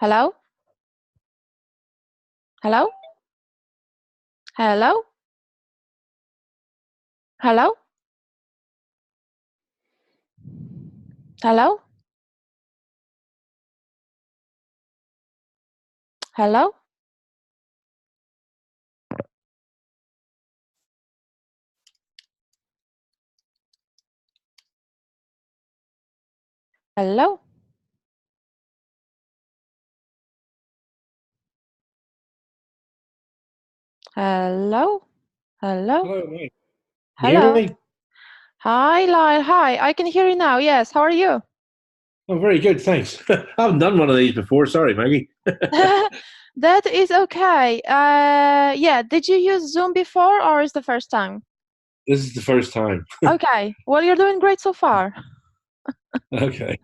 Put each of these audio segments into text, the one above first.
Hello? Hello? Hello? Hello? Hello? Hello? Hello? Hello? Hello? Hello, mate. Can you hear Hello? me? Hi, Lyle. Hi, I can hear you now. Yes, how are you? Oh, very good, thanks. I haven't done one of these before. Sorry, Maggie. That is okay. Yeah, did you use Zoom before or is the first time? This is the first time. Okay, well, you're doing great so far. Okay.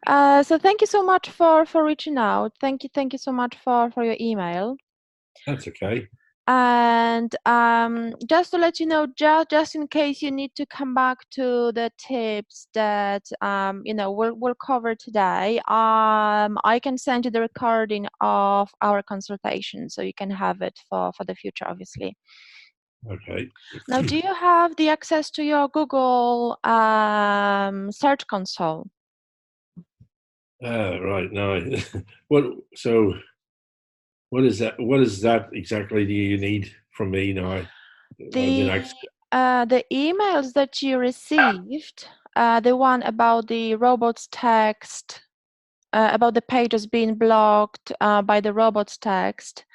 So thank you so much for reaching out. Thank you so much for your email. That's okay. And just to let you know, just in case you need to come back to the tips that we'll cover today, I can send you the recording of our consultation so you can have it for the future, obviously. Okay. Now, do you have the access to your Google Search Console? Right now, what? So, what is that? What is that exactly? Do you need from me now? The emails that you received, the one about the robots text, about the pages being blocked by the robots text,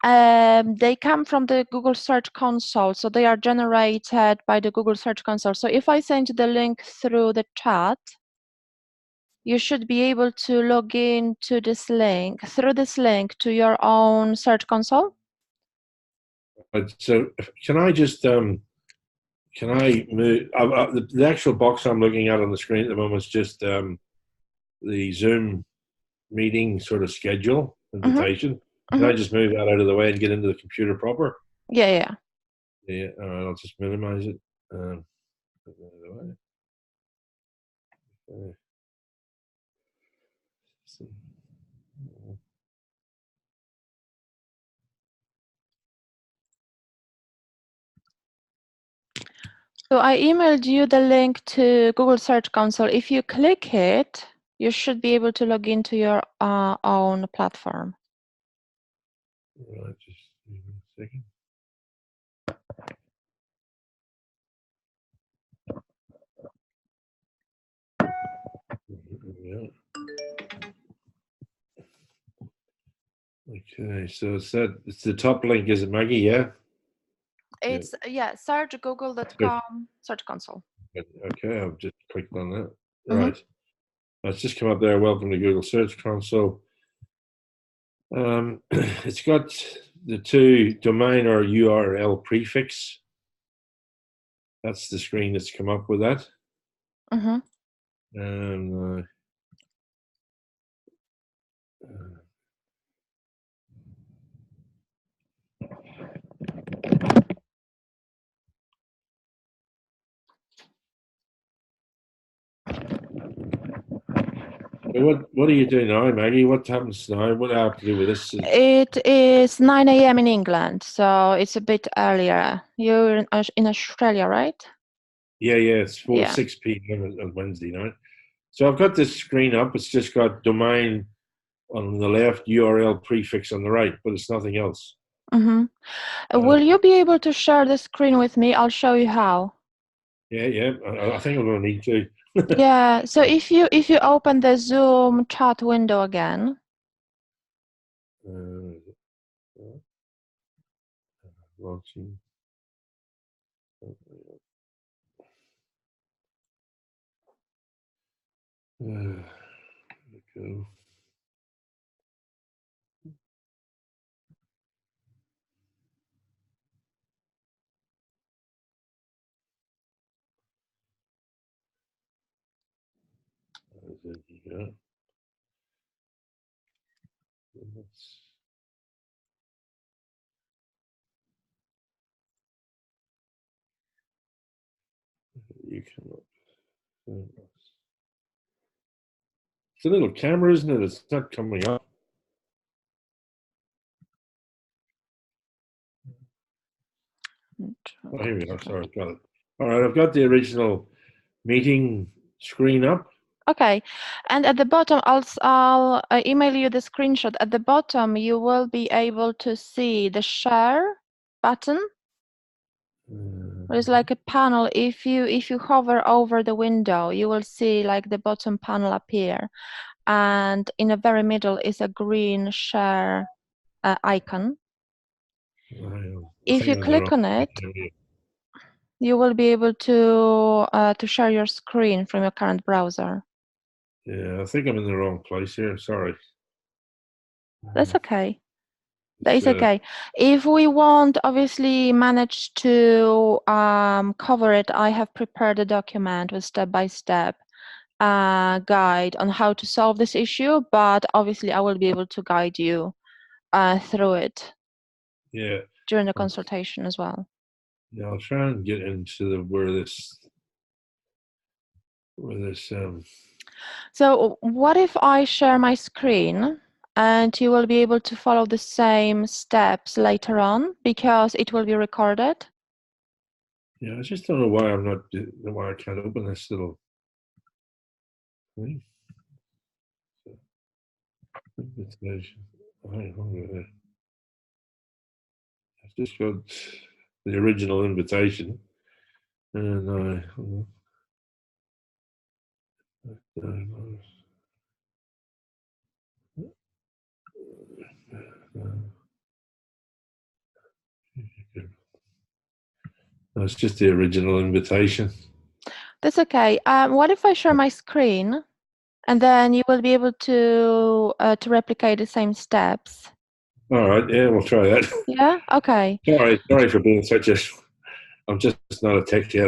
they come from the Google Search Console, so they are generated by the Google Search Console. So if I send you the link through the chat, you should be able to log in to this link, through this link, to your own Search Console. So, can I just can I move? The actual box I'm looking at on the screen at the moment is just the Zoom meeting sort of schedule invitation. Can I just move that out of the way and get into the computer proper? Yeah. Yeah, all right, I'll just minimize it. Put that out of the way. Okay. So, So I emailed you the link to Google Search Console. If you click it, you should be able to log into your own platform. all right, just give me a second. Yeah. Okay, so it's the top link, is it, Maggie? Yeah. It's search google.com Search Console. Okay, I've just clicked on that. Mm-hmm. Right. It's just come up there. Welcome to Google Search Console. It's got the two domain or URL prefix. That's the screen that's come up with that. Mm-hmm. And what do you do now, Maggie? What happens now? What do I have to do with this? It is 9 a.m. in England, so it's a bit earlier. You're in Australia, right? Yeah, it's 6 p.m. on Wednesday night. So I've got this screen up. It's just got domain on the left, URL prefix on the right, but it's nothing else. Mm-hmm. Will you be able to share the screen with me? I'll show you how. Yeah. I think I'm going to need to. Yeah. So if you open the Zoom chat window again. Launching. There we go. There you go. You cannot. a little camera, isn't it? It's not coming up. Oh, here we go. Sorry, got it. All right, I've got the original meeting screen up. Okay, and at the bottom, I'll email you the screenshot. At the bottom, you will be able to see the share button. There's like a panel. If you hover over the window, you will see like the bottom panel appear, and in the very middle is a green share icon. If you click on it, you will be able to share your screen from your current browser. Yeah, I think I'm in the wrong place here. Sorry. That's okay. That is okay. If we won't obviously manage to cover it, I have prepared a document with step-by-step guide on how to solve this issue, but obviously I will be able to guide you through it during the consultation as well. Yeah, I'll try and get into where this. So what if I share my screen and you will be able to follow the same steps later on because it will be recorded? Yeah, I just don't know why I can't open this little thing. I just got the original invitation, and it's just the original invitation. That's okay. What if I share my screen and then you will be able to replicate the same steps? All right, yeah, we'll try that. Yeah, okay. Sorry for being such a. I'm just not a techie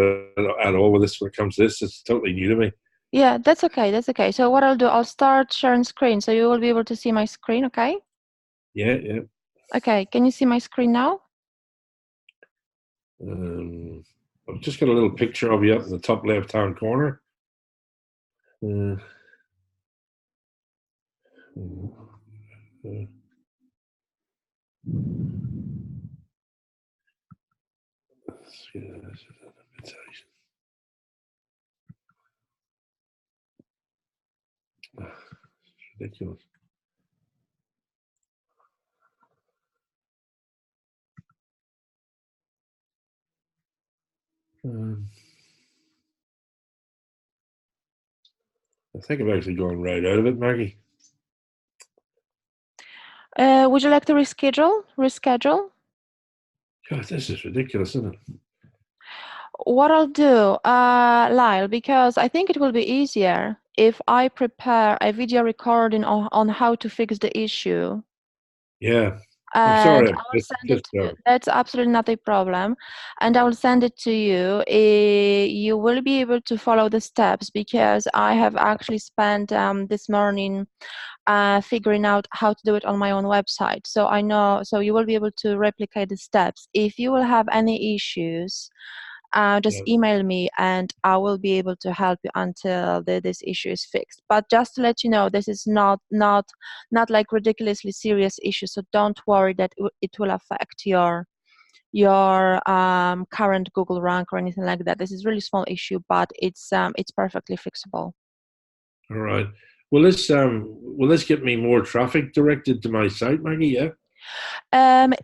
at all with this when it comes to this. It's totally new to me. Yeah, that's okay. That's okay. So what I'll do, I'll start sharing screen, so you will be able to see my screen. Okay. Yeah. Okay. Can you see my screen now? I've just got a little picture of you up in the top left-hand corner. It's ridiculous. I think I've actually gone right out of it, Maggie. Would you like to reschedule? God, this is ridiculous, isn't it? What I'll do, Lyle, because I think it will be easier if I prepare a video recording on how to fix the issue. Yeah. I'm And sorry. I will send it to you. That's absolutely not a problem. And I will send it to you. You will be able to follow the steps because I have actually spent this morning figuring out how to do it on my own website. So I know, so you will be able to replicate the steps. If you will have any issues, just email me and I will be able to help you until this issue is fixed. But just to let you know, this is not like ridiculously serious issue, so don't worry that it will affect your current Google rank or anything like that. This is really small issue, but it's perfectly fixable. All right. Will this get me more traffic directed to my site, Maggie? Yeah.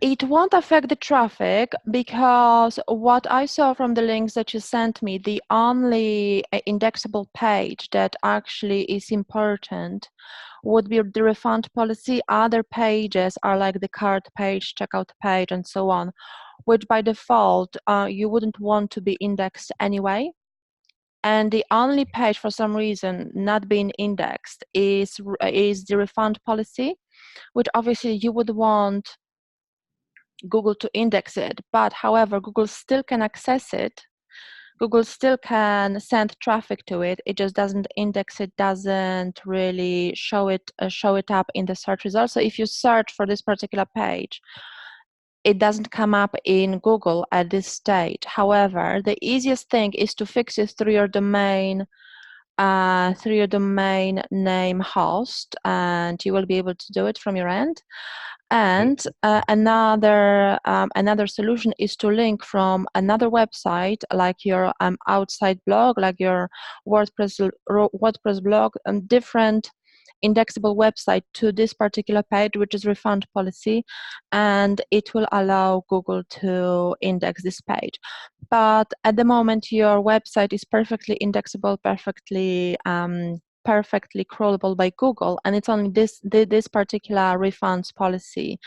It won't affect the traffic because what I saw from the links that you sent me, the only indexable page that actually is important would be the refund policy. Other pages are like the cart page, checkout page, and so on, which by default you wouldn't want to be indexed anyway. And the only page for some reason not being indexed is the refund policy, which obviously you would want Google to index it, but however, Google still can access it. Google still can send traffic to it. It just doesn't index it, doesn't really show it up in the search results. So if you search for this particular page, it doesn't come up in Google at this stage. However, the easiest thing is to fix it through your domain through your domain name host, and you will be able to do it from your end. And another solution is to link from another website, like your outside blog, like your WordPress blog, and different indexable website to this particular page, which is refund policy, and it will allow Google to index this page. But at the moment, your website is perfectly indexable, perfectly crawlable by Google, and it's only this particular refunds policy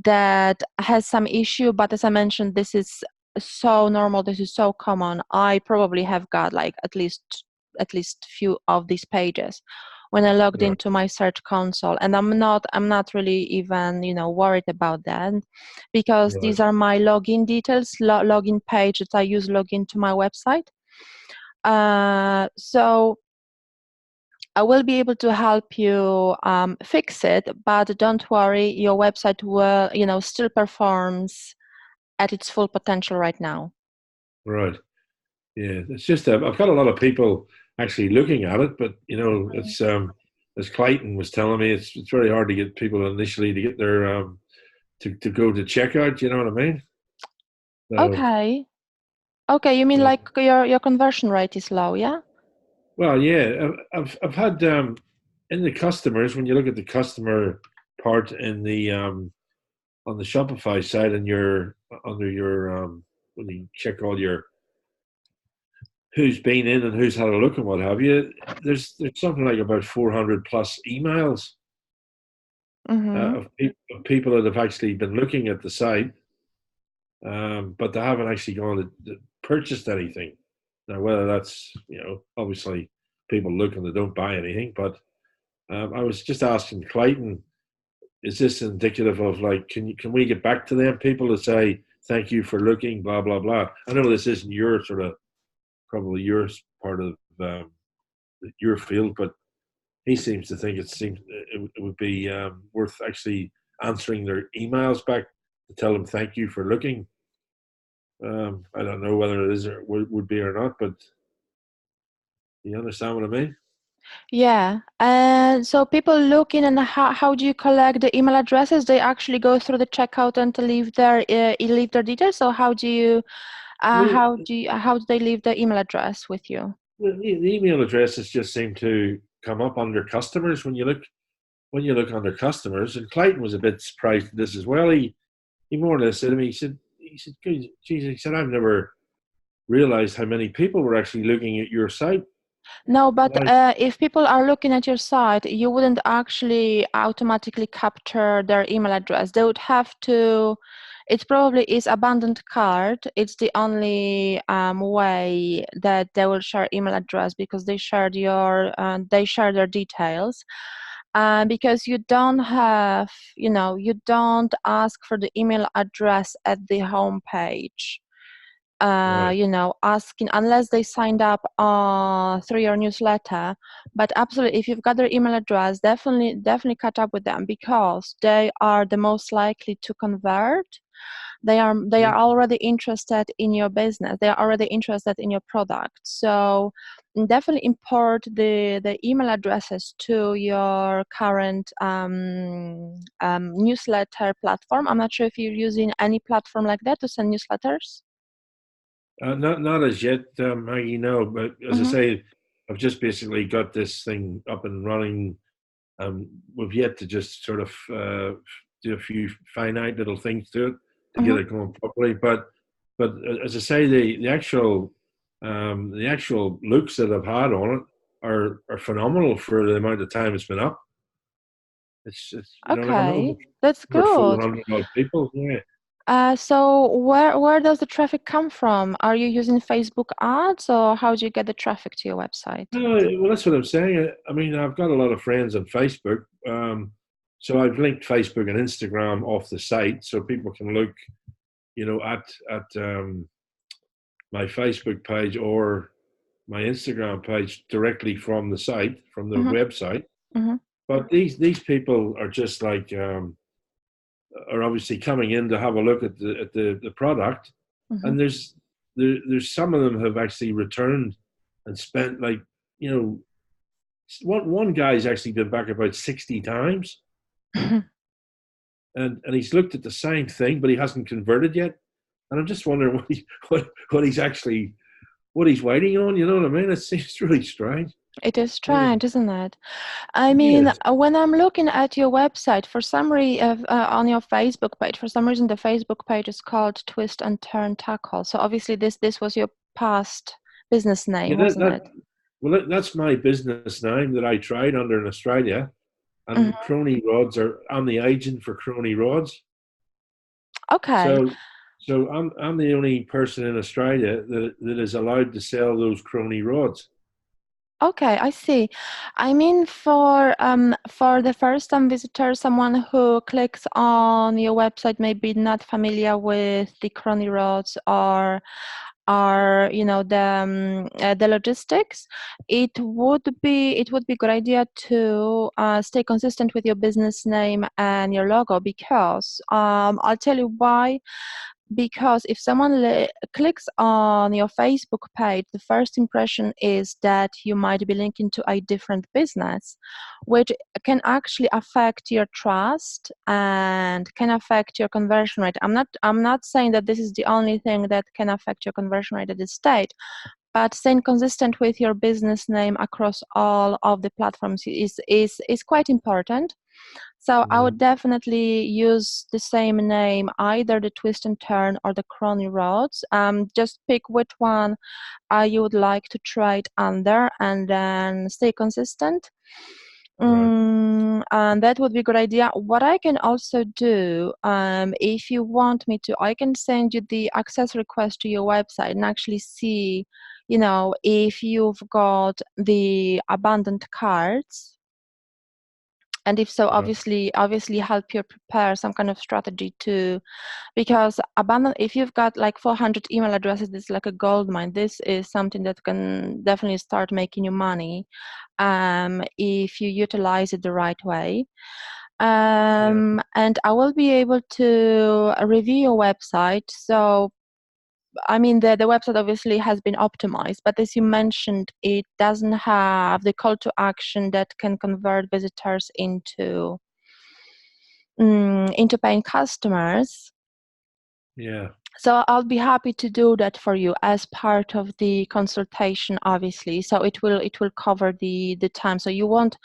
that has some issue. But as I mentioned, this is so normal, this is so common. I probably have got like at least few of these pages when I logged Right. into my search console, and I'm not really even worried about that, because Right. these are my login details, login page that I use login to my website. So I will be able to help you fix it, but don't worry, your website will still performs at its full potential right now. Right. Yeah. It's just I've got a lot of people actually looking at it, but it's as Clayton was telling me, it's very hard to get people initially to get their to go to checkout. You know what I mean? So, Okay, you mean yeah. like your conversion rate is low, yeah? Well, yeah, I've had in the customers, when you look at the customer part in the on the Shopify side, and your under your when you check all your who's been in and who's had a look and what have you, there's something like about 400 plus emails Mm-hmm. of people that have actually been looking at the site, but they haven't actually gone to purchased anything. Now, whether that's obviously people look and they don't buy anything, but I was just asking Clayton, is this indicative of like, can we get back to them people to say thank you for looking, blah blah blah? I know this isn't your sort of probably your part of your field, but he seems to think it would be worth actually answering their emails back to tell them thank you for looking. I don't know whether it is or would be or not, but you understand what I mean? Yeah, and so people look in, and how do you collect the email addresses? They actually go through the checkout and leave their details. So The, how do they leave the email address with you? the email addresses just seem to come up under customers when you look under customers. And Clayton was a bit surprised at this as well. He more or less said to me, "Geez," he said, I've never realized how many people were actually looking at your site." No, but Like, if people are looking at your site, you wouldn't actually automatically capture their email address. They would have to. It probably is abandoned cart. It's the only way that they will share email address, because they share their details. Because you don't have, you don't ask for the email address at the home page, right. asking, unless they signed up through your newsletter. But absolutely, if you've got their email address, definitely catch up with them, because they are the most likely to convert. They are already interested in your business. They are already interested in your product. So definitely import the email addresses to your current newsletter platform. I'm not sure if you're using any platform like that to send newsletters. Not as yet, Maggie. No, but as I Mm-hmm. say, I've just basically got this thing up and running. We've yet to just sort of do a few finite little things to it to get Mm-hmm. it going properly. But as I say, the actual looks that I've had on it are phenomenal for the amount of time it's been up. It's like I'm over Okay, that's over good. 400 odd people. Yeah. So where does the traffic come from? Are you using Facebook ads, or how do you get the traffic to your website? No, well, that's what I'm saying. I mean, I've got a lot of friends on Facebook, so I've linked Facebook and Instagram off the site, so people can look, at my Facebook page or my Instagram page directly from the site, from the Mm-hmm. website. Mm-hmm. But these people are just like are obviously coming in to have a look at the product, Mm-hmm. and there's some of them have actually returned and spent like one guy's actually been back about 60 times, and he's looked at the same thing, but he hasn't converted yet. And I'm just wondering what he's actually what he's waiting on. You know what I mean? It's really strange. It is Anyway, strange, isn't it? I mean, yes. when I'm looking at your website, for some reason, on your Facebook page, for some reason, the Facebook page is called Twist and Turn Tackle. So obviously, this was your past business Yeah, name, wasn't it? that's my business name that I tried under in Australia, and Hmm. Crony Rods are. I'm the agent for Crony Rods. Okay. So I'm the only person in Australia that is allowed to sell those Crony Rods. Okay, I see. I mean, for the first-time visitor, someone who clicks on your website may be not familiar with the Crony roads or the logistics. It would be good idea to stay consistent with your business name and your logo, because I'll tell you why. Because if someone clicks on your Facebook page, the first impression is that you might be linking to a different business, which can actually affect your trust and can affect your conversion rate. I'm not saying that this is the only thing that can affect your conversion rate at this stage, but staying consistent with your business name across all of the platforms is quite important. So I Yeah, would definitely use the same name, either the Twist and Turn or the Crony Roads. Just pick which one you would like to try it under, and then stay consistent. right. And that would be a good idea. What I can also do, if you want me to, I can send you the access request to your website and actually see, if you've got the abandoned carts, and if so, Right. obviously help you prepare some kind of strategy to, because abandon, if you've got like 400 email addresses, it's like a gold mine. This is something that can definitely start making you money, if you utilize it the right way. Yeah. And I will be able to review your website. So I mean, the website obviously has been optimized, but as you mentioned, it doesn't have the call to action that can convert visitors into paying customers. Yeah. So I'll be happy to do that for you as part of the consultation, obviously. So it will cover the time. So you won't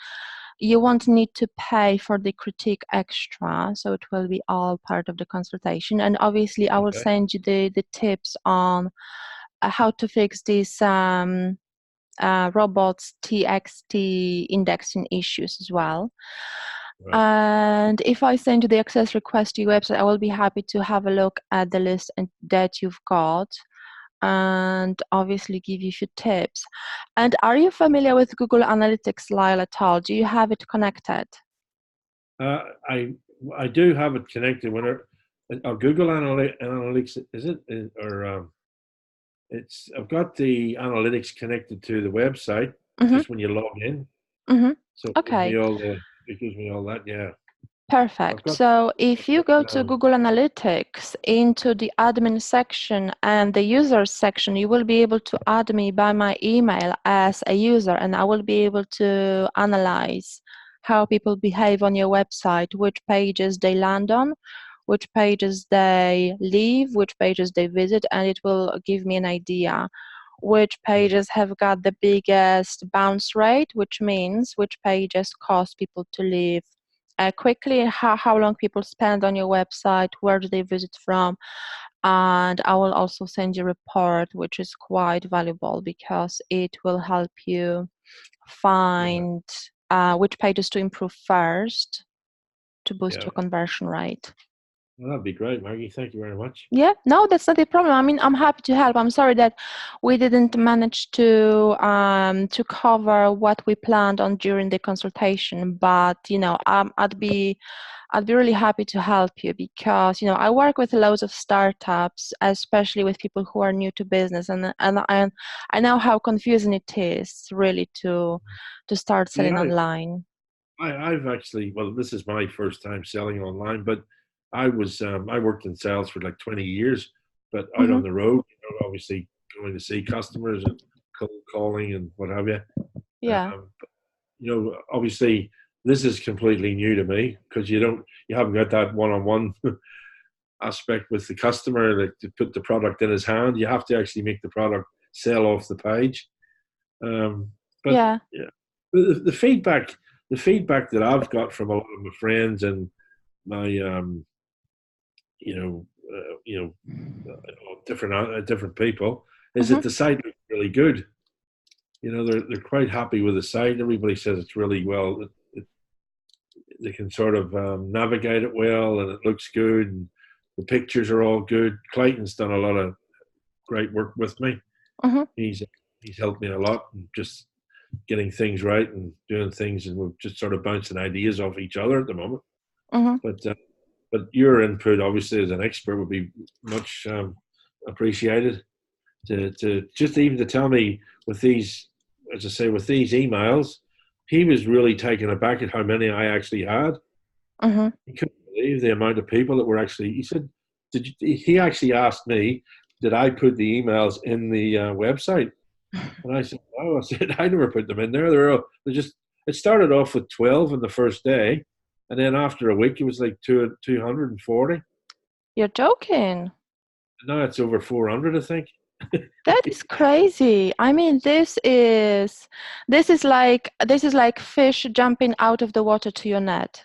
need to pay for the critique extra. So it will be all part of the consultation. And obviously, I will Okay. send you the tips on how to fix these robots TXT indexing issues as well. Right. And if I send you the access request to your website, I will be happy to have a look at the list that you've got, and obviously give you a few tips. And are you familiar with Google Analytics, Lyle, at all? Do you have it connected? Uh, I I do have it connected. Google Analytics is it or it's I've got the analytics connected to the website Mm-hmm. just when you log in. Mm-hmm. So Okay. it gives me all that. Yeah, I've Perfect. got So if you go that. to Google Analytics into the admin section and the users section, you will be able to add me by my email as a user, and I will be able to analyze how people behave on your website, which pages they land on, which pages they leave, which pages they visit, and it will give me an idea which pages have got the biggest bounce rate, which means which pages cause people to leave quickly, how long people spend on your website, where do they visit from. And I will also send you a report, which is quite valuable because it will help you Yeah, find which pages to improve first to boost yeah. your conversion rate. Well, that'd be great, Maggie. Thank you very much. Yeah, no, that's not a problem. I mean, I'm happy to help. I'm sorry that we didn't manage to cover what we planned on during the consultation, but I'd be really happy to help you, because I work with loads of startups, especially with people who are new to business, and I know how confusing it is really to start selling Yeah, online. I've actually, well, this is my first time selling online, but I worked in sales for like 20 years, but out Hmm. on the road, obviously going to see customers and cold calling and what have you. Yeah. Um, obviously this is completely new to me because you haven't got that one-on-one aspect with the customer, like to put the product in his hand. You have to actually make the product sell off the page. But Yeah. yeah, the feedback that I've got from a lot of my friends and my different people is that the site looks really good. They're quite happy with the site. Everybody says it's really well. They can sort of navigate it well, and it looks good. And the pictures are all good. Clayton's done a lot of great work with me. He's helped me a lot, and just getting things right and doing things, and we're just sort of bouncing ideas off each other at the moment. But your input, obviously, as an expert, would be much appreciated. To just even to tell me with these, as I say, with these emails, he was really taken aback at how many I actually had. He couldn't believe the amount of people that were actually. He said, he actually asked me, did I put the emails in the website? And I said, no. I said, I never put them in there. It started off with 12 on the first day, and then after a week, it was like 240. You're joking. Now it's over 400, I think. That is crazy. I mean, this is like fish jumping out of the water to your net.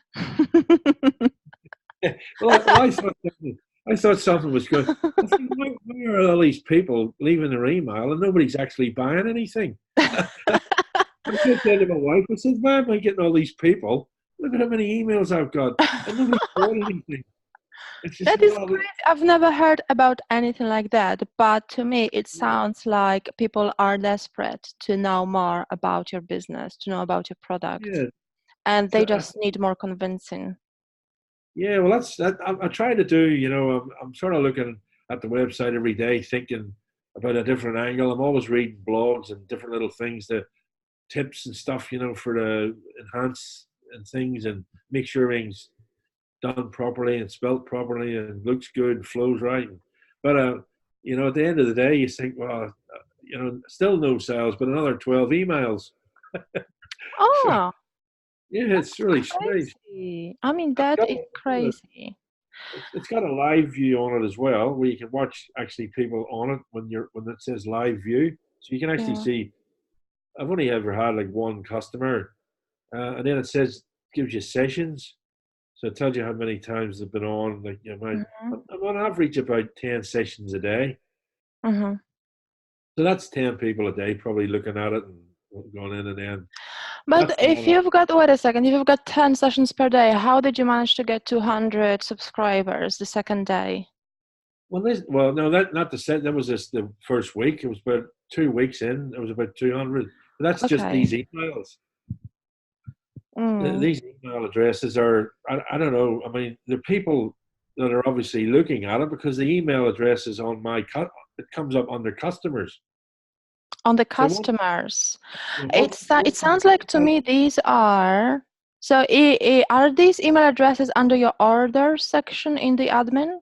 Well, I thought something was good. I think, why are all these people leaving their email and nobody's actually buying anything? I said to my wife, I said, why am I getting all these people? Look at how many emails I've got, and nobody's bought anything. That is crazy. I've never heard about anything like that, but to me it sounds like people are desperate to know more about your business, to know about your product, and they just need more convincing. Yeah, well, I try to do. I'm sort of looking at the website every day, thinking about a different angle. I'm always reading blogs and different little things, the tips and stuff, for the enhance and things, and make sure everything's done properly and spelt properly and looks good and flows right. But at the end of the day, you think, well, still no sales, but another 12 emails. Oh, yeah, it's really strange. I mean, that is crazy. It's got a live view on it as well, where you can watch actually people on it when it says live view, so you can actually see. I've only ever had like one customer, and then it gives you sessions. So it tells you how many times they've been on. Like, I'm on average about 10 sessions a day. So that's 10 people a day probably looking at it and going in and then. But if you've got, wait a second, if you've got 10 sessions per day, how did you manage to get 200 subscribers the second day? Well, no, that was just the first week. It was about 2 weeks in. It was about 200. But that's just these emails. These email addresses are, I don't know. I mean, the people that are obviously looking at it, because the email address is on it comes up under customers. On the customers. It sounds like to me these are, so are these email addresses under your order section in the admin?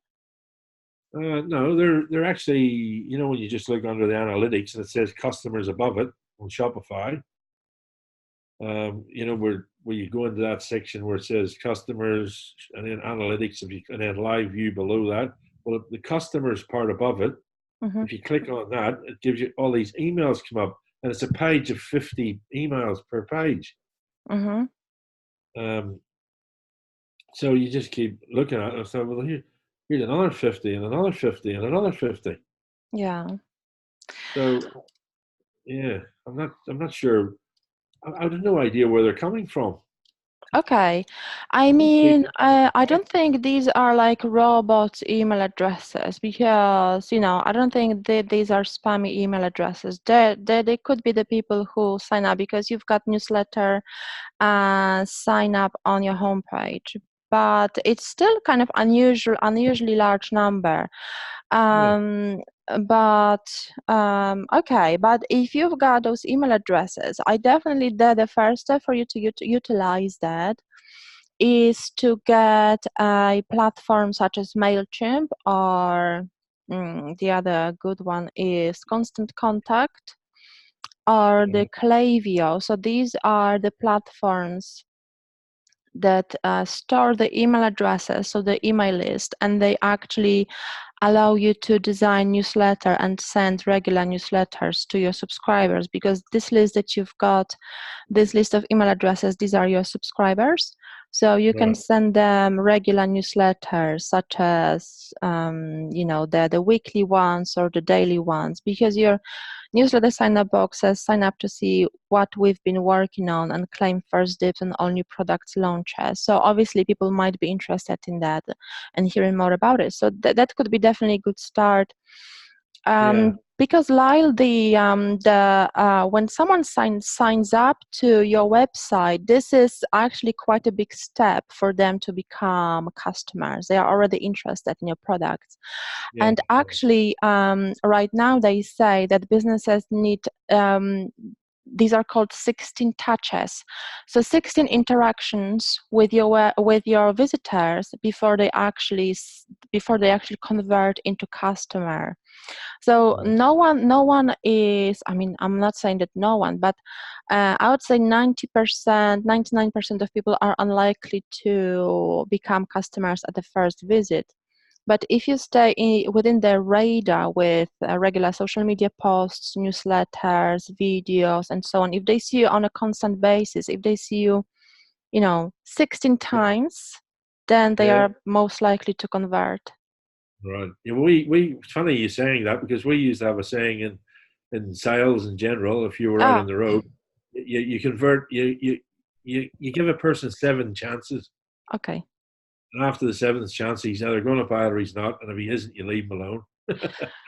No, they're actually, when you just look under the analytics and it says customers above it on Shopify, where you go into that section where it says customers and then analytics, and then live view below that. Well, the customers part above it, if you click on that, it gives you all these emails come up, and it's a page of 50 emails per page. So you just keep looking at it and say, well, here's another 50 and another 50 and another 50. Yeah. So, yeah, I'm not sure. I have no idea where they're coming from. Okay. I mean, I don't think these are like robot email addresses, because, I don't think these are spammy email addresses. They could be the people who sign up because you've got newsletter and sign up on your homepage. But it's still kind of unusually large number. Okay, but if you've got those email addresses, I definitely, the first step for you to utilize that is to get a platform such as MailChimp, or the other good one is Constant Contact. or the Klaviyo. So these are the platforms that store the email addresses, so the email list, and they actually allow you to design newsletter and send regular newsletters to your subscribers, because this list that you've got, this list of email addresses, these are your subscribers. So you can send them regular newsletters, such as the weekly ones or the daily ones, because your newsletter sign-up box says sign up to see what we've been working on and claim first dibs on all new products launches. So obviously people might be interested in that and hearing more about it. So that could be definitely a good start. Because Lyle, when someone signs up to your website, this is actually quite a big step for them to become customers. They are already interested in your products. And actually, right now they say that businesses need, these are called 16 touches. So 16 interactions with your visitors before they actually convert into customer. So no one is, I mean, I'm not saying that no one, but I would say 90%, 99% of people are unlikely to become customers at the first visit. But if you stay within their radar with regular social media posts, newsletters, videos, and so on, if they see you on a constant basis, if they see you, 16 times, then they are most likely to convert. Right. Yeah, we it's funny you saying that, because we used to have a saying in sales in general. If you were out on the road, you convert, you give a person 7 chances. Okay. And after the 7th chance, he's either going to buy it or he's not. And if he isn't, you leave him alone.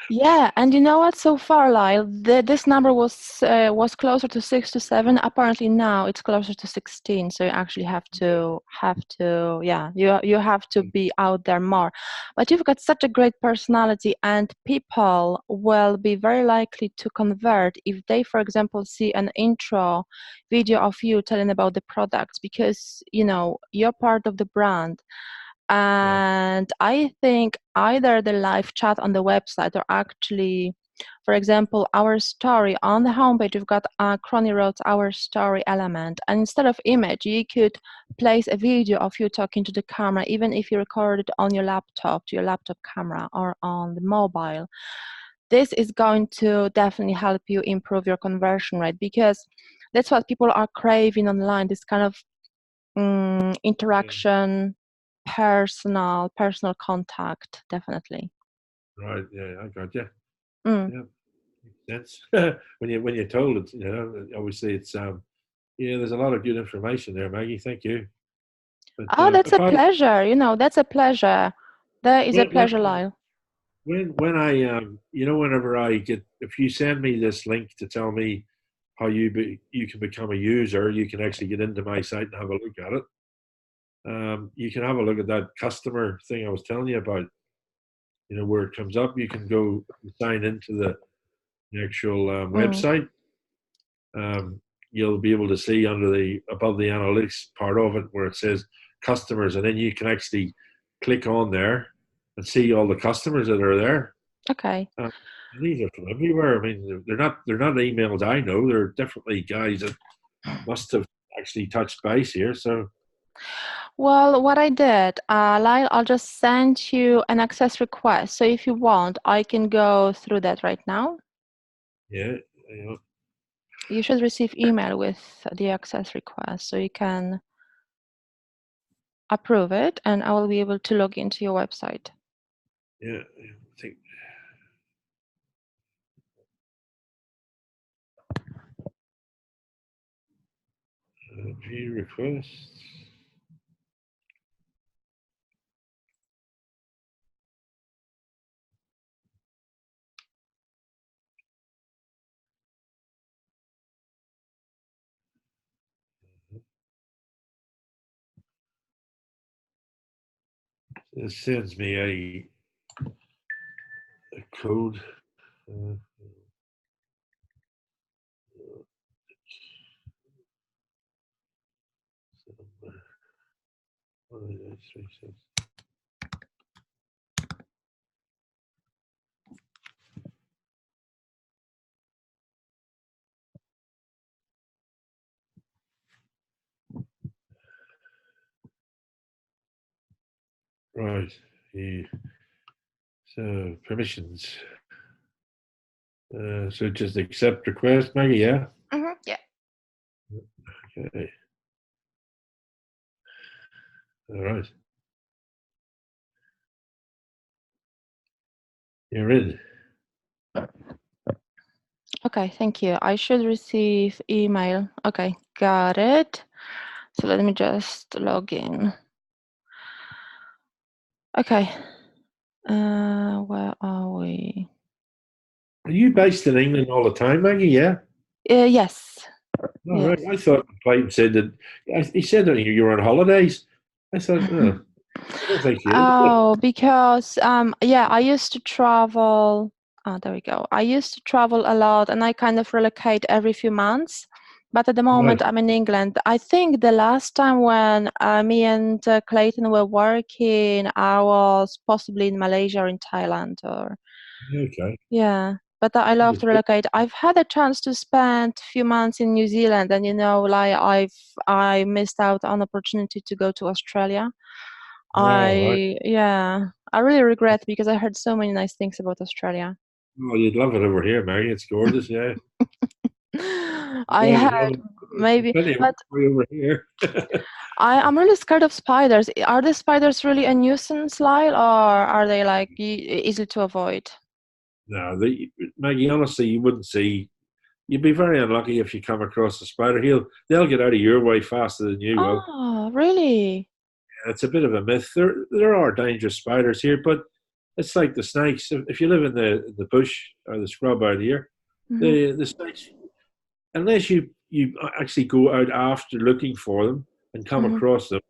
Yeah, and you know what? So far, Lyle, this number was closer to 6 to 7. Apparently now it's closer to 16. So you actually have to you have to be out there more. But you've got such a great personality, and people will be very likely to convert if they, for example, see an intro video of you telling about the products, because you're part of the brand. And I think either the live chat on the website, or actually, for example, our story on the homepage, we've got Crony wrote our story element, and instead of image, you could place a video of you talking to the camera, even if you record it on your laptop, to your laptop camera, or on the mobile. This is going to definitely help you improve your conversion rate, because that's what people are craving online, this kind of interaction, personal contact, definitely. Right. Yeah, I got you. Mm. Yeah, makes sense. when you're told it, obviously it's there's a lot of good information there, Maggie. Thank you. But That's a pleasure. That's a pleasure. There is a pleasure, Lyle. when I whenever I get, if you send me this link to tell me how you can become a user, you can actually get into my site and have a look at it. You can have a look at that customer thing I was telling you about. Where it comes up, you can go sign into the actual website. You'll be able to see above the analytics part of it where it says customers, and then you can actually click on there and see all the customers that are there. Okay. These are from everywhere. I mean, they're not emails I know. They're definitely guys that must have actually touched base here. So, well, what I did, Lyle, I'll just send you an access request. So if you want, I can go through that right now. Yeah. You should receive email with the access request, so you can approve it, and I will be able to log into your website. Yeah, I think. View requests. It sends me a code. Right. Yeah. So permissions. So just accept request, Maggie. Yeah. Yeah. Okay. All right. You're in. Okay, thank you. I should receive email. Okay, got it. So let me just log in. Okay. Where are we? Are you based in England all the time, Maggie? Yeah. Yes. All right. Yes. I thought Clayton said that. He said that you were on holidays. I thought, oh, I don't think he is. Oh, because yeah, I used to travel. Oh, there we go. I used to travel a lot, and I kind of relocate every few months. But at the moment, Right. I'm in England. I think the last time when me and Clayton were working, I was possibly in Malaysia or in Thailand, or Okay. yeah. But I love to Understood. relocate. I've had a chance to spend a few months in New Zealand, and like I missed out on opportunity to go to Australia. All right. I really regret because I heard so many nice things about Australia. Oh, you'd love it over here, Maggie. It's gorgeous. Yeah. I Yeah. You heard know, there's maybe, plenty of but way over here. I'm really scared of spiders. Are the spiders really a nuisance, Lyle, or are they like easy to avoid? No, Maggie. Honestly, you wouldn't see. You'd be very unlucky if you come across a spider. They'll get out of your way faster than you will. Oh, really? It's a bit of a myth. There are dangerous spiders here, but it's like the snakes. If you live in the bush or the scrub out here, Hmm. the snakes, unless you actually go out after looking for them and come Hmm. across them,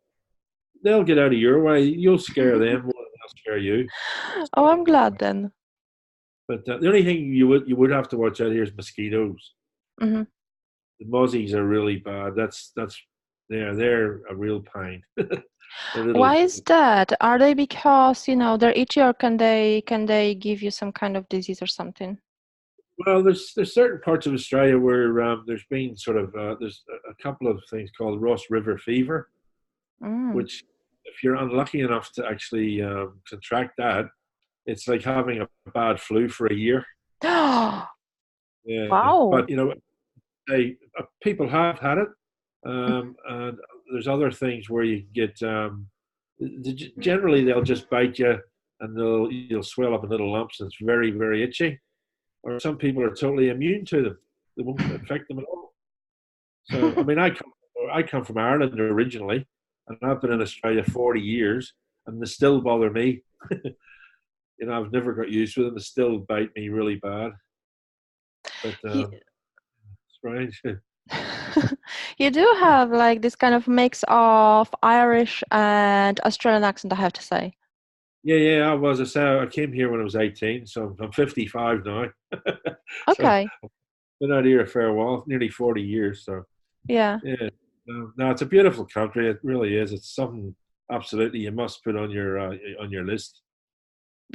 they'll get out of your way. You'll scare them more than they'll scare you. Oh, So, I'm glad then. but the only thing you would have to watch out here is mosquitoes. Hmm. The mozzies are really bad. That's they're a real pain. The little Why is that? Are they because, they're itchy, or can they give you some kind of disease or something? Well, there's certain parts of Australia where there's been sort of there's a couple of things called Ross River fever, Mm. which if you're unlucky enough to actually contract that, it's like having a bad flu for a year. Yeah, Wow. but people have had it, and there's other things where you get generally they'll just bite you and you'll swell up in little lumps and it's very very itchy. Or some people are totally immune to them; they won't infect them at all. So, I mean, I come from Ireland originally, and I've been in Australia 40 years, and they still bother me. I've never got used to them. They still bite me really bad. But You, strange. you do have like this kind of mix of Irish and Australian accent, I have to say. Yeah, yeah. I say I came here when I was 18, so I'm 55 now. So Okay. been out here a fair while, nearly 40 years. So Yeah. yeah, no, it's a beautiful country. It really is. It's something absolutely you must put on your list.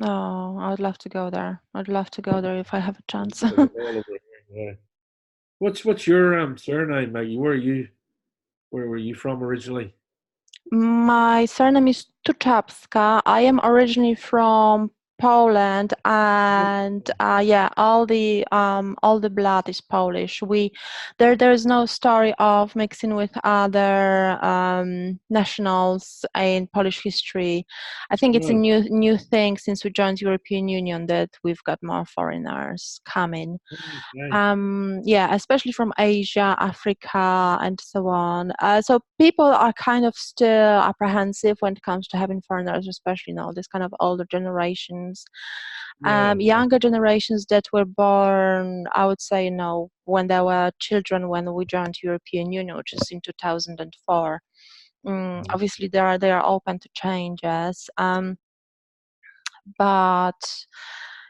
Oh, I would love to go there. I'd love to go there if I have a chance. There's all over here. Yeah. What's your surname, Maggie? Where were you from originally? My surname is Tuchapska. I am originally from Poland, and yeah, all the blood is Polish. There's no story of mixing with other nationals in Polish history. I think it's a Oh, new thing since we joined European Union that we've got more foreigners coming. okay. Yeah, especially from Asia, Africa, and so on. So people are kind of still apprehensive when it comes to having foreigners, especially this kind of older generations. Yeah, yeah, Younger generations that were born, I would say, when they were children when we joined European Union, which is in 2004. yeah. Obviously, they are open to changes. But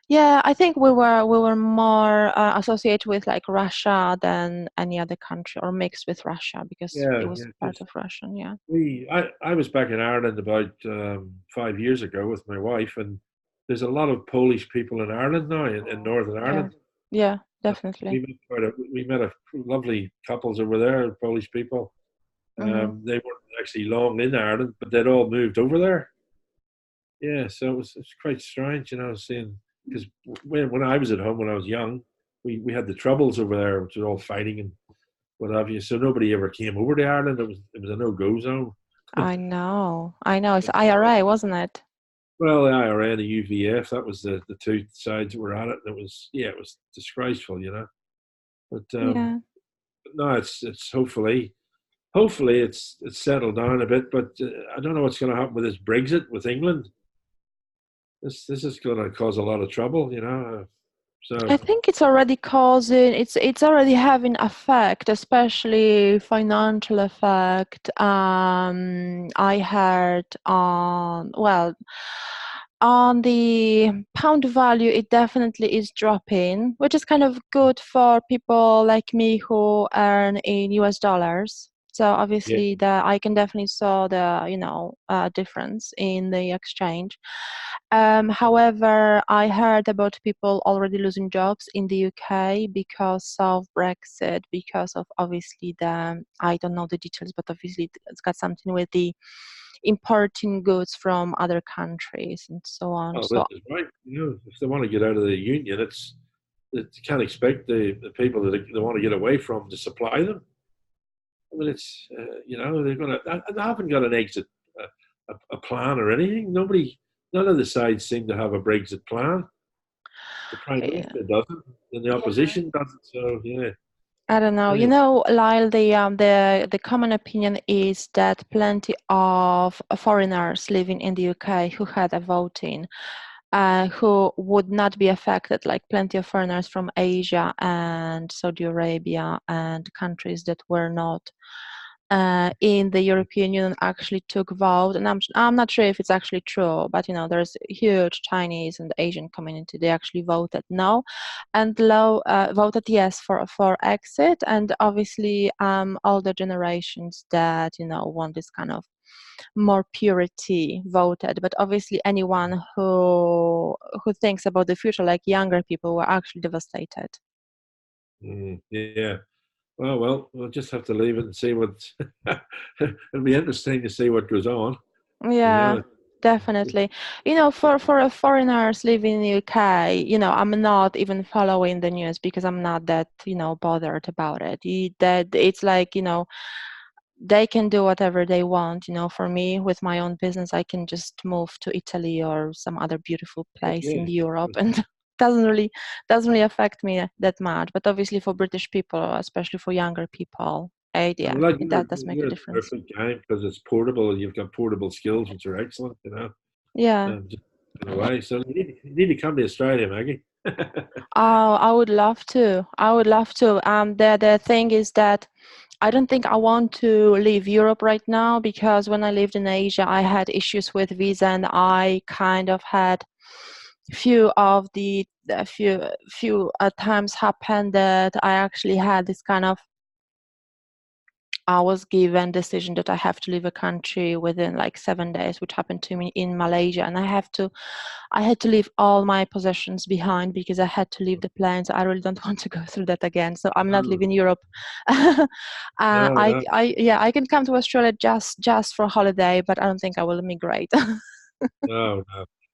yeah, I think we were more associated with like Russia than any other country, or mixed with Russia because it Yeah, was yeah. part of Russian. Yeah. I was back in Ireland about 5 years ago with my wife, and there's a lot of Polish people in Ireland now, in Northern Yeah. Ireland. Yeah, Uh, definitely. we met a lovely couples over there, Polish people. Hmm. They weren't actually long in Ireland, but they'd all moved over there. yeah, so it's quite strange, seeing, because when I was at home when I was young, we had the troubles over there, which was all fighting and what have you. So nobody ever came over to Ireland. It was a no-go zone. I know. I know. It's But, IRA, wasn't it? well, the IRA, the UVF, that was the two sides that were at it. And it was disgraceful. But Yeah. no, it's hopefully it's settled down a bit. But I don't know what's going to happen with this Brexit with England. This is going to cause a lot of trouble. I So think it's already causing, it's already having effect, especially financial effect. I heard on, well, on the pound value, it definitely is dropping, which is kind of good for people like me who earn in US dollars. So yeah, obviously, I can definitely saw the difference in the exchange. However, I heard about people already losing jobs in the UK because of Brexit, because of obviously I don't know the details, but obviously it's got something with the importing goods from other countries and so on. oh, this So is right. If they want to get out of the union, you can't expect the people that they want to get away from to supply them. I mean, it's they're gonna. They haven't got an exit, a plan or anything. None of the sides seem to have a Brexit plan. The prime yeah, minister doesn't, and the yeah. opposition doesn't. So yeah. I don't know. You Anyway, know, Lyle, the common opinion is that plenty of foreigners living in the UK who had a voting, who would not be affected, like plenty of foreigners from Asia and Saudi Arabia and countries that were not in the European Union actually took vote, and I'm not sure if it's actually true, but there's a huge Chinese and Asian community. They actually voted no, and low voted yes for exit, and obviously older generations that want this kind of more purity voted. But obviously anyone who thinks about the future, like younger people, were actually devastated. yeah. Well, we'll just have to leave it and see what. It'll be interesting to see what goes on. You Yeah, know. definitely. For a foreigners living in the UK, I'm not even following the news because I'm not that, bothered about it. That it's like, they can do whatever they want. For me, with my own business, I can just move to Italy or some other beautiful place in Yeah. Europe, and doesn't really affect me that much. But obviously, for British people, especially for younger people, yeah, Well, that does make a you're a difference. perfect game because it's portable and you've got portable skills, which are excellent. Yeah. Just in a way. So you need to come to Australia, Maggie. Oh, I would love to. I would love to. The thing is that I don't think I want to leave Europe right now, because when I lived in Asia, I had issues with visa, and I kind of had few times happened that I actually had this kind of, I was given decision that I have to leave a country within like 7 days, which happened to me in Malaysia, and I had to leave all my possessions behind because I had to leave the plane. So I really don't want to go through that again. So I'm not No, leaving Europe. no, no, I can come to Australia just for holiday, but I don't think I will immigrate. no.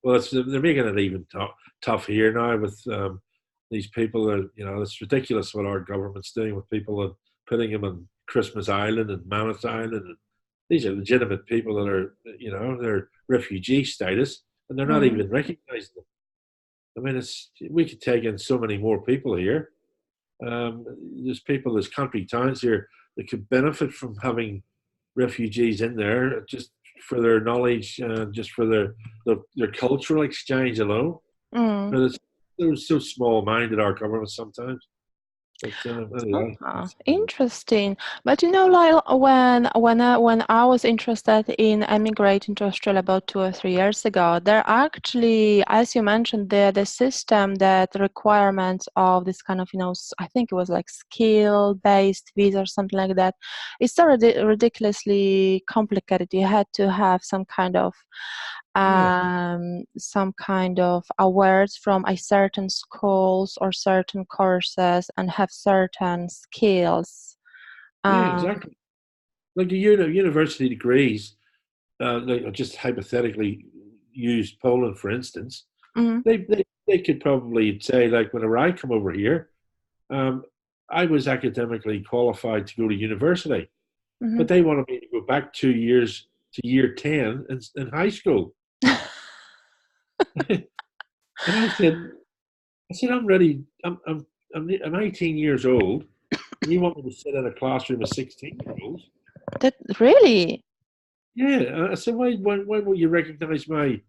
Well, they're making it even tough here now with these people. It's ridiculous what our government's doing with people and putting them on Christmas Island and Manus Island. And these are legitimate people that are, they're refugee status, and they're not Mm, even recognizing them. I mean, we could take in so many more people here. Um, there's country towns here that could benefit from having refugees in there just for their knowledge, just for their cultural exchange alone. mm. But they're so small-minded, our government sometimes. But anyway, Interesting. But Lyle, when I was interested in emigrating to Australia about 2 or 3 years ago, there actually, as you mentioned, the system, that the requirements of this kind of, I think it was like skill-based visa or something like that, it's so ridiculously complicated. You had to have yeah, some kind of awards from a certain schools or certain courses and have certain skills. yeah, Um, exactly. Like the university degrees, like just hypothetically, use Poland, for instance, Mm-hmm. they could probably say, like, whenever I come over here, I was academically qualified to go to university, Mm-hmm. but they wanted me to go back 2 years to year 10 in high school. And I said, I'm ready. I'm 18 years old, and you want me to sit in a classroom of 16-year-olds? That really? Yeah. I said, why won't you recognize my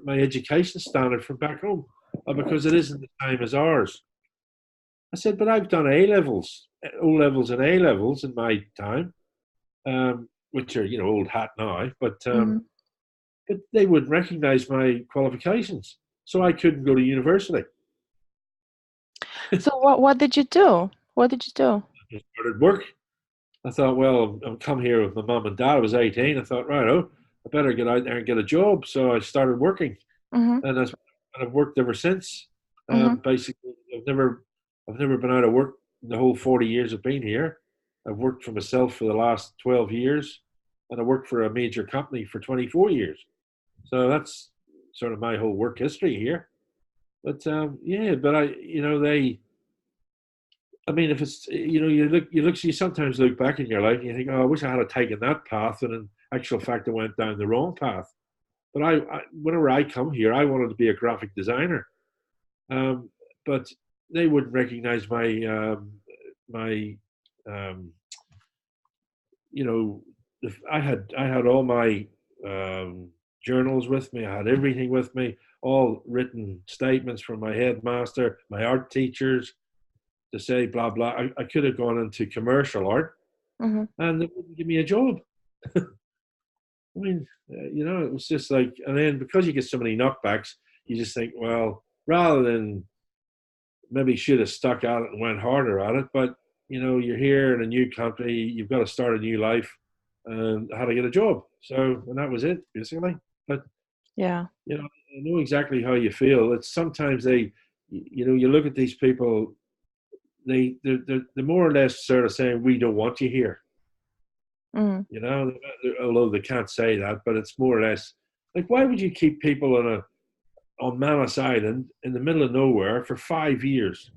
education standard from back home? Oh, because it isn't the same as ours. I said, but I've done A levels, O levels, and A levels in my time, which are old hat now, Mm-hmm. but they wouldn't recognize my qualifications, so I couldn't go to university. So what did you do? What did you do? I started work. I thought, well, I'm come here with my mum and dad. I was 18. I thought, right, I better get out there and get a job. So I started working, Mm-hmm. and I've worked ever since. Mm-hmm. Basically, I've never been out of work the whole 40 years I've been here. I've worked for myself for the last 12 years, and I worked for a major company for 24 years. So that's sort of my whole work history here. But yeah, but I mean, if it's you sometimes look back in your life and you think, oh, I wish I had taken that path, and in actual fact, I went down the wrong path. But whenever I come here, I wanted to be a graphic designer, but they wouldn't recognize my um, you know, I had all my journals with me. I had everything with me, all written statements from my headmaster, my art teachers, to say blah blah. I could have gone into commercial art, Mm-hmm. and they wouldn't give me a job. I mean, it was just like, and then because you get so many knockbacks, you just think, well, rather than maybe should have stuck at it and went harder at it, but you're here in a new country, you've got to start a new life, and how to get a job. So, and that was it basically. But Yeah. I know exactly how you feel. It's sometimes you look at these people, they're more or less sort of saying, we don't want you here. Mm. Although they can't say that, but it's more or less like, why would you keep people on Manus Island in the middle of nowhere for 5 years?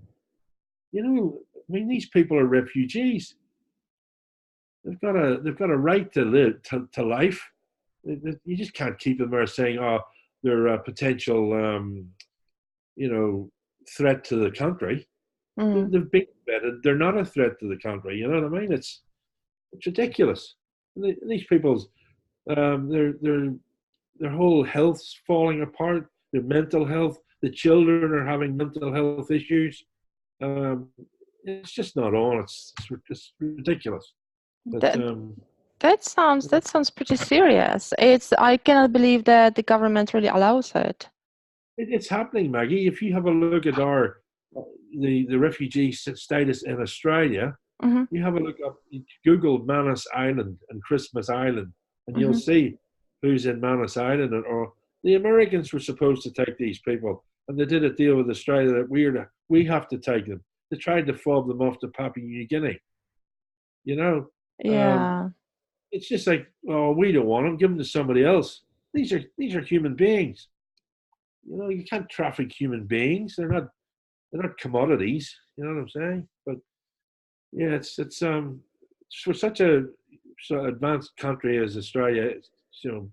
I mean, these people are refugees. They've got a right to live to life. You just can't keep them there saying, oh, they're a potential threat to the country. Mm. They've been vetted. They're not a threat to the country. You know what I mean? It's ridiculous. These people's their whole health's falling apart. Their mental health. The children are having mental health issues. Um, it's just not on. It's ridiculous. But That that sounds pretty serious. I cannot believe that the government really allows it. it's happening, Maggie. If you have a look at the refugee status in Australia, Mm-hmm. you have a look up, Google Manus Island and Christmas Island, and you'll Mm-hmm. see who's in Manus Island. Or the Americans were supposed to take these people, and they did a deal with Australia that we have to take them. They tried to fob them off to Papua New Guinea. You know, um, Yeah. it's just like, oh, we don't want them. Give them to somebody else. These are human beings. You can't traffic human beings. They're not commodities. You know what I'm saying? But yeah, it's for such a advanced country as Australia, you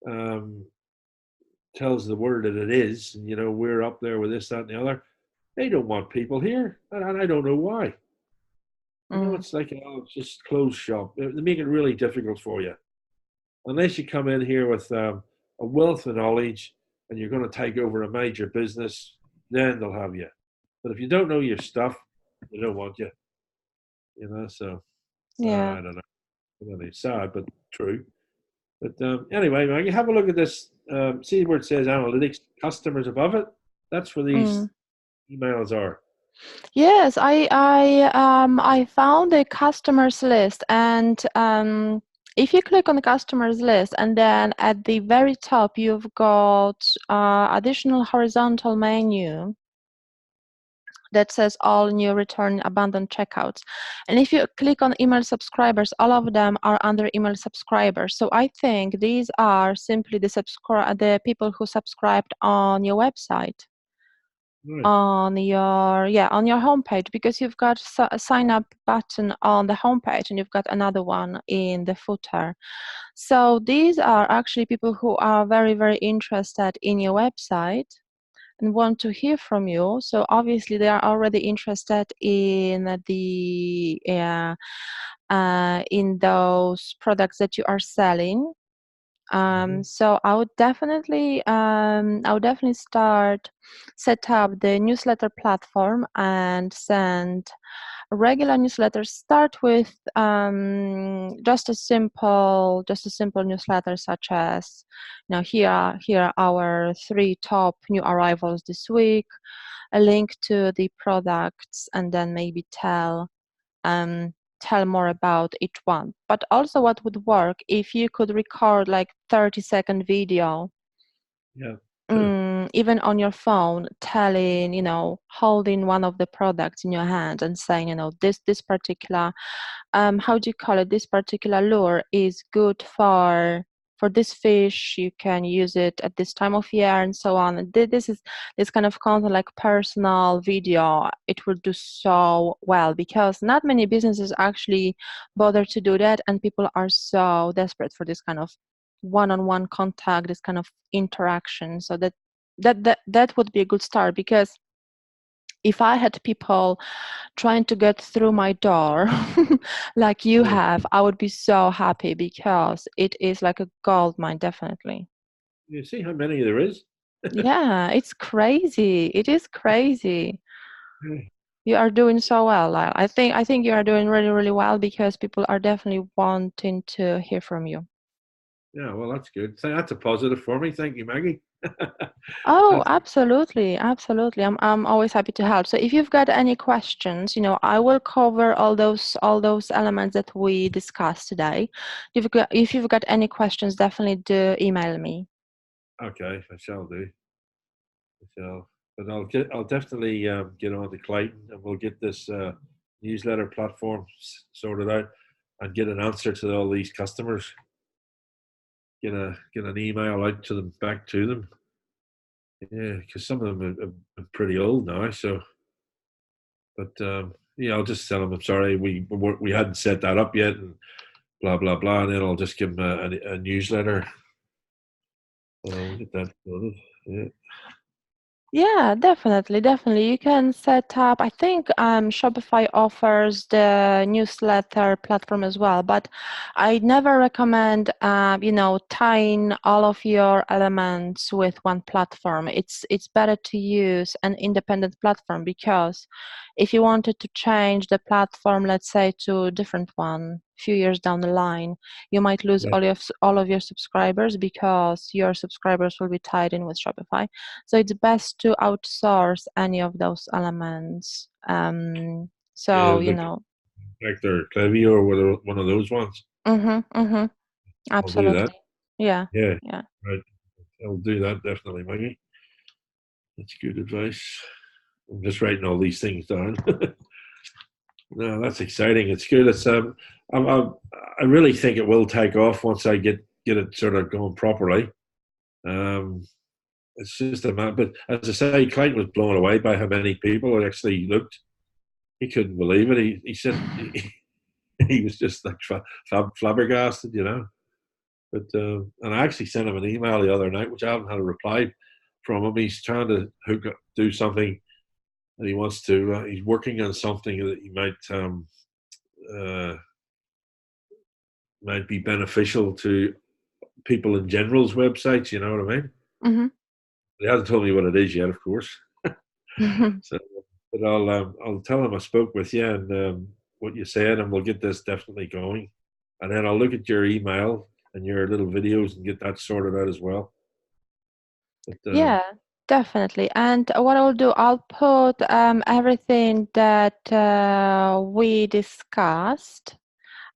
um, tells the world that it is. And we're up there with this, that, and the other. They don't want people here, and I don't know why. Mm. It's like, it's just closed shop. They make it really difficult for you, unless you come in here with a wealth of knowledge and you're going to take over a major business. Then they'll have you. But if you don't know your stuff, they don't want you. So Yeah. I don't know. It's sad, but true. But anyway, Maggie, have a look at this. See where it says analytics, customers above it. That's where these Mm. emails are. Yes, I found a customers list, and if you click on the customers list, and then at the very top you've got additional horizontal menu. that says all new return abandoned checkouts. And if you click on email subscribers, all of them are under email subscribers. So I think these are simply the people who subscribed on your website, Right. on your homepage, because you've got a sign up button on the homepage and you've got another one in the footer. So these are actually people who are very, very interested in your website and want to hear from you. So obviously they are already interested in in those products that you are selling. So I would definitely set up the newsletter platform and send regular newsletters. Start with just a simple newsletter, such as, here are our 3 top new arrivals this week, a link to the products, and then maybe tell more about each one. But also, what would work if you could record like 30-second video, Yeah. even on your phone, telling, holding one of the products in your hand and saying, this particular, how do you call it, this particular lure is good for this fish. You can use it at this time of year, and so on. And this kind of content, like personal video, it will do so well, because not many businesses actually bother to do that, and people are so desperate for this kind of one-on-one contact, this kind of interaction. So that would be a good start, because if I had people trying to get through my door like you Yeah. have, I would be so happy, because it is like a gold mine, definitely. You see how many there is? Yeah, it's crazy. It is crazy. Yeah. You are doing so well, Lyle. I think you are doing really, really well, because people are definitely wanting to hear from you. Yeah, well, that's good. So that's a positive for me. Thank you, Maggie. Oh, That's, absolutely, absolutely. I'm always happy to help. So if you've got any questions, I will cover all those elements that we discussed today. If you've got any questions, definitely do email me. okay, I shall do. I shall. But I'll definitely get on to Clayton, and we'll get this newsletter platform sorted out, and get an answer to all these customers. Get an email out to them, back to them. Yeah, because some of them are pretty old now. So, but yeah, I'll just tell them I'm sorry, we hadn't set that up yet, and blah blah blah, and then I'll just give them a newsletter. We'll get that sorted. Yeah. Yeah, definitely, definitely. You can set up, I think Shopify offers the newsletter platform as well, but I never recommend, tying all of your elements with one platform. It's better to use an independent platform, because if you wanted to change the platform, let's say, to a different one a few years down the line, you might lose Yeah. all of your subscribers, because your subscribers will be tied in with Shopify. So it's best to outsource any of those elements. Yeah, So, like their Klaviyo or one of those ones. I'll do that. absolutely. Yeah, Yeah, yeah. right. I'll do that definitely, Maggie. That's good advice. I'm just writing all these things down. No, that's exciting. It's good. It's I really think it will take off once I get it sort of going properly. Um, it's just a man. But as I say, Clayton was blown away by how many people had actually looked. He couldn't believe it. He said he was just like flabbergasted, But and I actually sent him an email the other night, which I haven't had a reply from him. He's trying to do something that he wants to. He's working on something that he uh, might be beneficial to people in general's websites. You know what I mean? Mm-hmm. He hasn't told me what it is yet, of course. So, but I'll tell him I spoke with you, and what you said, and we'll get this definitely going. And then I'll look at your email and your little videos and get that sorted out as well. But Yeah, definitely. And what I'll do, I'll put everything that we discussed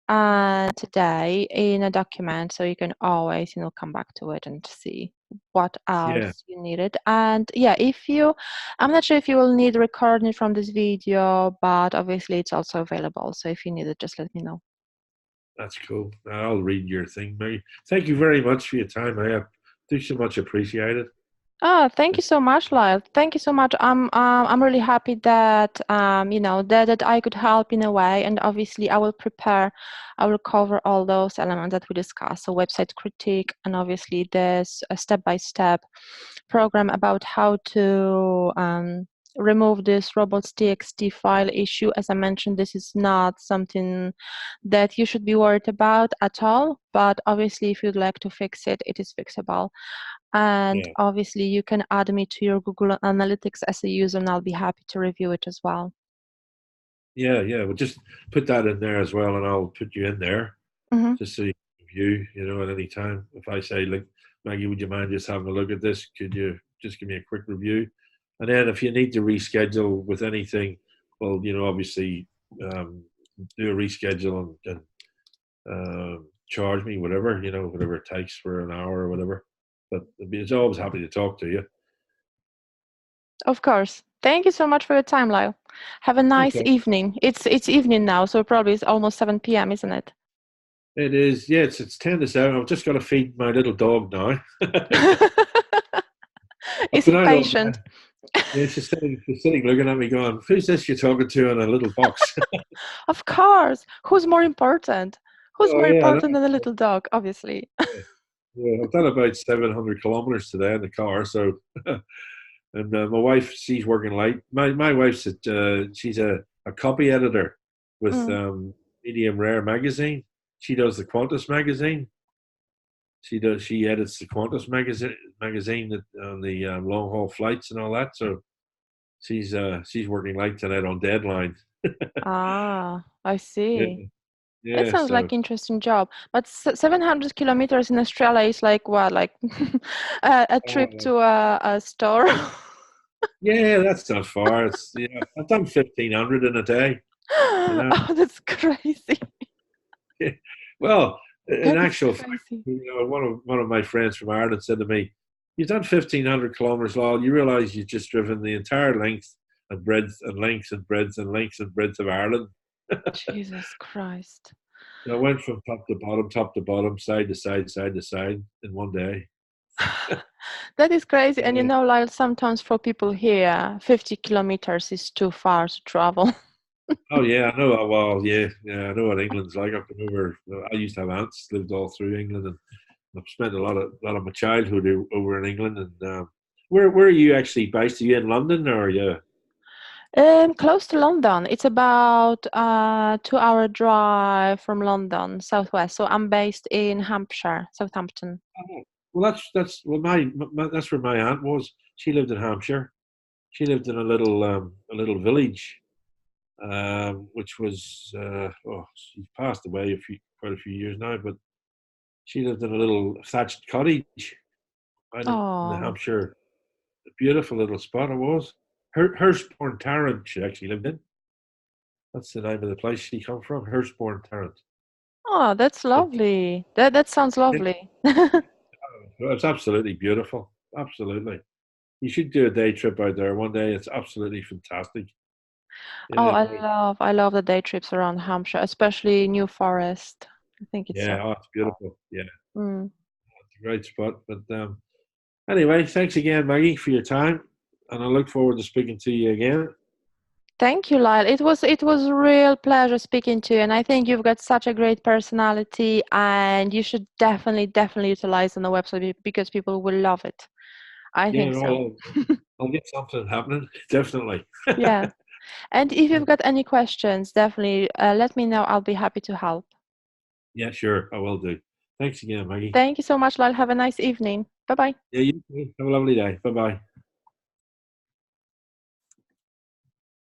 today in a document, so you can always, come back to it and see what Yeah. else you needed. And yeah, I'm not sure if you will need recording from this video, but obviously it's also available. So if you need it, just let me know. That's cool. I'll read your thing, Maggie. Thank you very much for your time. I do so much appreciate it. Oh, thank you so much, Lyle. Thank you so much. I'm really happy that that I could help in a way, and obviously I will cover all those elements that we discussed. So website critique, and obviously there's a step-by-step program about how to remove this robots.txt file issue. As I mentioned, this is not something that you should be worried about at all, but obviously if you'd like to fix it, it is fixable. And Yeah. obviously you can add me to your Google Analytics as a user, and I'll be happy to review it as well. Yeah, yeah. Well, just put that in there as well, and I'll put you in there Mm-hmm. just so you can view, at any time. If I say, like, Maggie, would you mind just having a look at this? Could you just give me a quick review? And then if you need to reschedule with anything, well, obviously do a reschedule and charge me whatever, whatever it takes for an hour or whatever. But it's always happy to talk to you. Of course. Thank you so much for your time, Lyle. Have a nice Okay. evening. It's evening now, so probably it's almost 7 p.m., isn't it? It is, yeah, it's 10 to 7. I've just got to feed my little dog now. I've Is been he out all day. patient? Yeah, she's sitting looking at me going, who's this you're talking to in a little box? Of course. Who's more important? Who's Oh, more yeah, important than a little dog, obviously? yeah. I've done about 700 kilometers today in the car. So, and my wife, she's working late. My wife's she's a copy editor with Mm. Medium Rare magazine. She does the Qantas magazine. She edits the Qantas magazine on the long haul flights and all that. So she's working late tonight on deadline. Ah, I Yeah, see. It yeah. sounds So like interesting job. But 700 kilometers in Australia is like what, like a trip uh, to a store? yeah, that's not far. I've done 1,500 in a day. You know, Oh, that's crazy. well, in That is actual fact, crazy. one of my friends from Ireland said to me, "You've done 1,500 kilometers, Lyle. You realise you've just driven the entire length and breadth and length and breadth and length and breadth of Ireland." Jesus Christ. I went from top to bottom, side to side, side to side in one day. That is crazy. And Yeah. Lyle, sometimes for people here, 50 kilometers is too far to travel. Oh yeah, I know. Well, yeah, yeah, I know what England's like. I've been over. I used to have aunts lived all through England, and I've spent a lot of my childhood over in England. And where are you actually based? Are you in London or are you? Close to London. It's about a 2-hour drive from London, southwest. So I'm based in Hampshire, Southampton. Oh, well, that's well, that's where my aunt was. She lived in Hampshire. She lived in a little village, which was she's passed away quite a few years now, but she lived in a little thatched cottage out in the Oh, Hampshire. A beautiful little spot it was. Hurstbourne Tarrant she actually lived in. That's the name of the place she come from, Hurstbourne Tarrant. oh, that's But lovely. That sounds it, lovely. it's absolutely beautiful. Absolutely. You should do a day trip out there one day. It's absolutely fantastic. Oh, Yeah, I love the day trips around Hampshire, especially New Forest. I think it's so yeah, oh, it's beautiful. beautiful. Yeah, Mm. it's a great spot. But anyway, thanks again, Maggie, for your time, and I look forward to speaking to you again. Thank you, Lyle. It was a real pleasure speaking to you, and I think you've got such a great personality, and you should definitely utilize on the website because people will love it. I Yeah, think no, so. I'll get something happening. Definitely. Yeah. And if you've got any questions, definitely let me know. I'll be happy to help. Yeah, sure, I will do. Thanks again, Maggie. Thank you so much, Lyle. Have a nice evening. Bye bye. Yeah, you too. Have a lovely day. Bye bye.